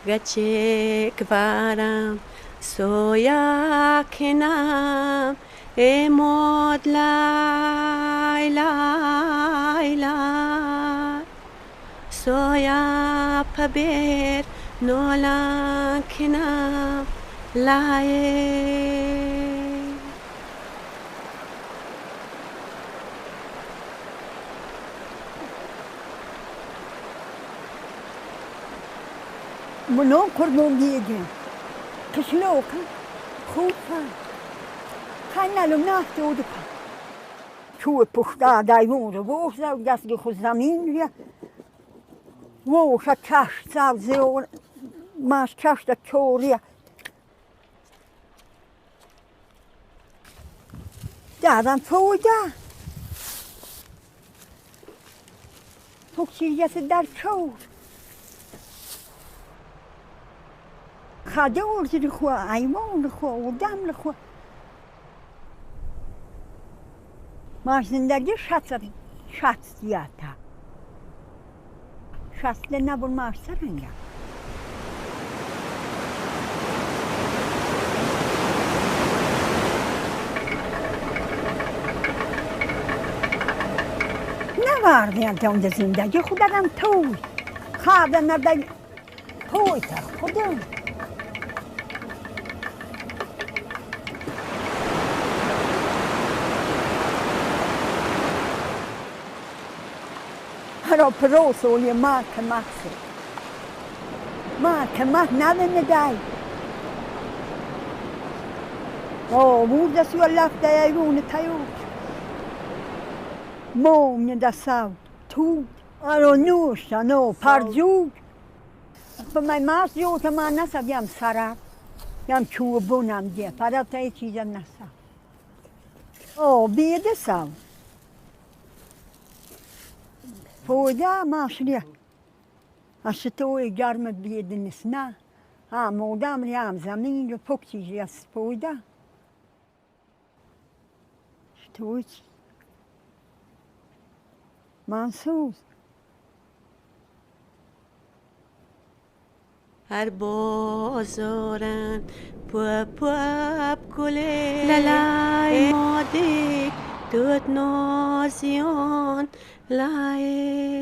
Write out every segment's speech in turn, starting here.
گچه کبارم سویا کنم امود لای لای لای سویا پبیر نولان کنم لای منو قربون دیگه کشلوکه خوبه خیلی نلومناخته او دکه چوه پخته دایون رو بوخته و دست خود زمین بیا ووشه کشت سبزی و ماش کشت کوریه دادم فویده پوکچیجه در چور خاده ورزی لخوا ایمان لخوا و دم لخوا ماش زندگی شخص دیاتا شخص نبود ماش سرنگه نواردیم تاونده زندگی خودم توی خواهده نردن توی تا خودم هرا پروس ولی ما کمک سر ما کمک ندنه دای بورده سوی لفته ایرون تایوش مومی دستاو تود آرو نوشتنو پرجود به من ماست جو که من نسد یم سرم یم چوب بونم دیه پرد تا ای چیزم نسد بیده سو پویده ماشلیه اشتوی گرم بیده نیست نه مودم ریم زمین رو پک چیزی از پویده اشتوی چی منسوز هر بازارن پوپ گله لالای مادی دوت نازیان لای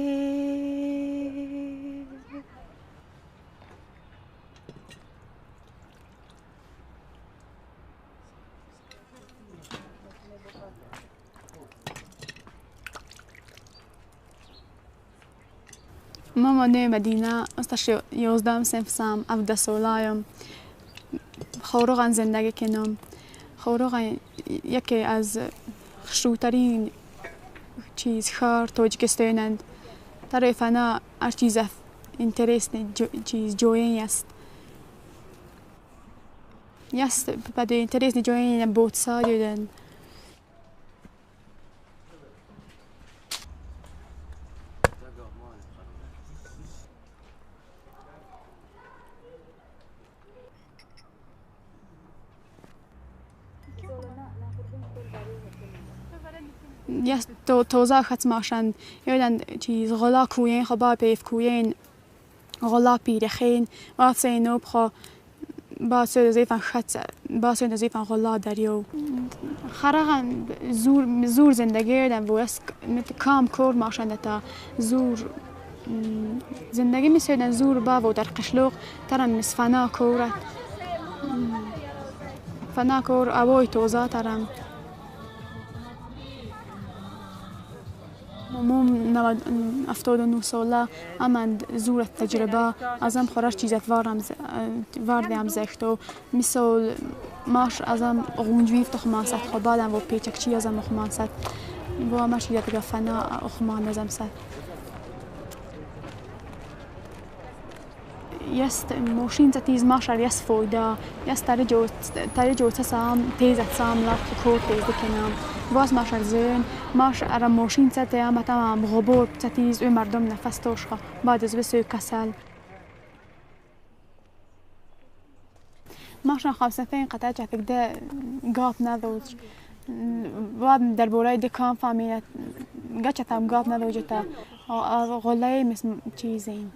ماما نه مدینه استش 11 صنف سام 17 سالایم خورغان زندگی کنم خورغان یکی از خشوترین چیز خار توجکستانند طرف انا هر چیز اینترست چیز جوین است یست بعد اینترست جوین بود سالیدن یست توزا خط ماشند یادن چیز غلا کوین خبا پیف کوین غلا پیرخین وقت سینوب خو با سود زیفن خط با سود زیفن غلا دریو خرقن زور زندگی دن وست مت کام کور ماشند تا زور زندگی میسودن زور با و در قشلوق ترم مس فنا کورت فنا کور اوای توزا ترم مم 79 ساله اما زور التجربه ازم خورش چیزت واردم زختو مثل ماش ازم غونجویف تخماست خبالم و پیچک چی ازم خماست و ماش دیگه فنا خمان ازم ست یست موشین تیز ماشر یست فویدا یست تری جو تسام تیزت سام لا کور تیز دکنم باز ماشر زین ماش ارم موشین تته اما تمام غبور تیز و مردم نفس توشخه بعد از بسوی کسل ماشن خمسة فين قطعة جاتك ده قاب نذوج واب در بولاي ده كان فاميلة قطعة تام قاب نذوج تا غلاي مثل چيزين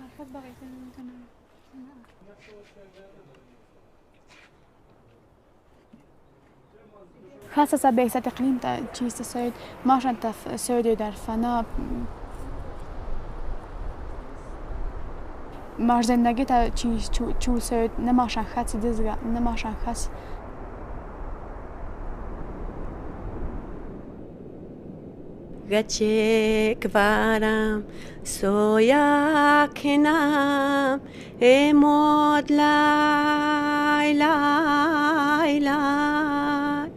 خاصة بيسات إقليم تا چیست سوید ماشان تا سوید در فنا ماش زندگی تا چیز چو سوید نماشان خاص دزگا نماشان خاص گچه کوارم سویا کنم امود لای لای لای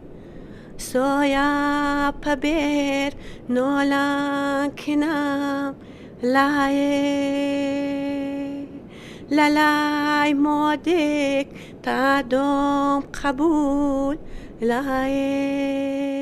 سویا پبر نولان کنم لای لای مودک تا دوم قبول لای